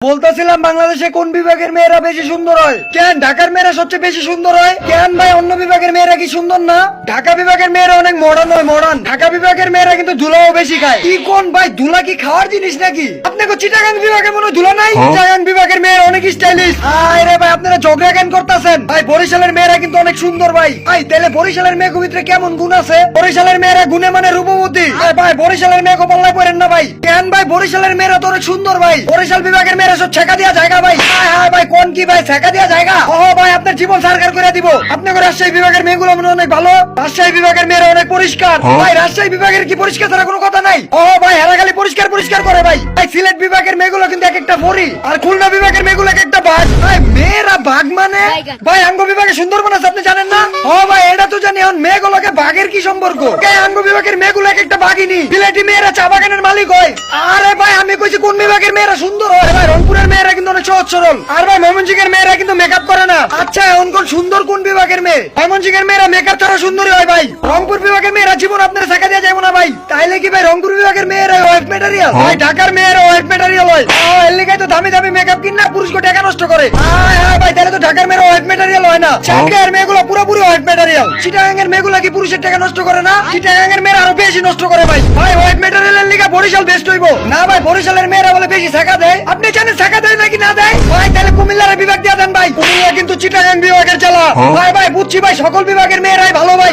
বলতেছিলাম বাংলাদেশে কোন বিভাগের মেয়েরা বেশি সুন্দর হয়? কেন ঢাকার মেয়েরা সবচেয়ে বেশি সুন্দর হয়? কেন ভাই অন্য বিভাগের মেয়েরা কি সুন্দর না? ঢাকা বিভাগের মেয়েরা অনেক মডার্ন হয়, মডার্ন। ঢাকা বিভাগের মেয়েরা কিন্তু ধুলাও বেশি খায়। কি কোন ভাই, ধুলা কি খাওয়ার জিনিস নাকি? আপনাকে চিটাগাং বিভাগে মনে হয় ধুলা নাই? চিটাগাং বিভাগের মেয়েরা অনেক স্টাইলিশ। আরে ভাই আপনারা ঝগড়া কেন করতেছেন? ভাই বরিশালের মেয়েরা কিন্তু অনেক সুন্দর ভাই। ভাই তাহলে বরিশালের মেয়েগুলোর ভিতরে কেমন গুণ আছে? বরিশালের মেয়েরা গুণে মানে রূপবতী। ভাই বরিশালের মেয়েকে পাল্লায় পড়েন না ভাই। কেন ভাই বরিশালের মেয়েরা তো অনেক সুন্দর ভাই। বরিশাল বিভাগের মেয়েরা সব ছেকা দিয়া জায়গা ভাই। হ্যাঁ ভাই কোন কি ভাই ছেকা দিয়া জায়গা? ও ভাই আপনার জীবন সারকার করে দিব। আপনাকে রাজশাহী বিভাগের মেয়েগুলো মনে হয় অনেক ভালো। রাজশাহী বিভাগের মেয়েরা অনেক পরিষ্কার। ভাই রাজশাহী বিভাগের কি পরিষ্কার ছাড়া কোনো কথা নাই? ও ভাই এরা খালি পরিষ্কার পরিষ্কার করে ভাই। ভাই সিলেট বিভাগের মেয়েগুলো কিন্তু এক একটা পরি, আর খুলনা বিভাগের মেয়েগুলো এক একটা বাঘ। ভাই মেয়েরা বাঘ মানে ভাই আঙ্গ বিভাগে সুন্দরবন আছে আপনি জানেন না? ও ভাই এটা তো জানি, এখন মেয়েগুলোকে বাঘের কি সম্পর্ক? আঙ্গ বিভাগের মেয়েগুলো এক একটা বাঘিনী। সিলেটি মেয়েরা চা বাগানের মালিক হয়। আরে ভাই আমি কইছি কোন বিভাগের মেয়েরা সুন্দর হয়? ভাই রংপুরের মেয়েরা কিন্তু অনেক সহজ সরল। আর ভাই ময়মনসিংহের মেয়েরা কিন্তু মেকআপ করে না। আচ্ছা এখন কোন সুন্দর কোন বিভাগের মেয়ে? ময়মনসিংহের মেয়েরা মেকআপ ছাড়া সুন্দরী হয় ভাই। রংপুর বিভাগের মেয়েরা জীবন আপনারা শেখা দিয়ে যাবো না ভাই। তাইলে কি ভাই রংপুর বিভাগের মেয়েরা ওয়েব ম্যাটেরিয়াল? ভাই ঢাকার মেয়েরা ওয়েব ম্যাটেরিয়াল হয়। এর লিগাই তো দামি দামি মেকআপ কিনা পুরুষকে টাকা নষ্ট করে। ভাই তাহলে তো ঢাকার মেয়েরা ওয়েব ম্যাটেরিয়াল হয় না। ঢাকার মেয়েগুলো পুরোপুরি ওয়েব ম্যাটেরিয়াল। চিটাগাং এর মেয়েগুলো কি পুরুষের টাকা নষ্ট করে না? চিটাগাং এর মেয়েরা আরো বেশি নষ্ট করে ভাই। ভাই ওয়েব ম্যাটেরিয়ালের লিগা বরিশাল বেস্ট হইবো না ভাই? বরিশালের মেয়েরা বলে বেশি শেখা দেয়। আপনি জানেন শেখা দেয় নাকি না দেয়? ভাই তাহলে কুমিল্লার বিভাগ দিয়ে দেন ভাই। কুমিল্লা কিন্তু চিটাগাং বিভাগের জেলা। ভাই ভাই বুঝছি ভাই সকল বিভাগের মেয়েরাই ভালো ভাই।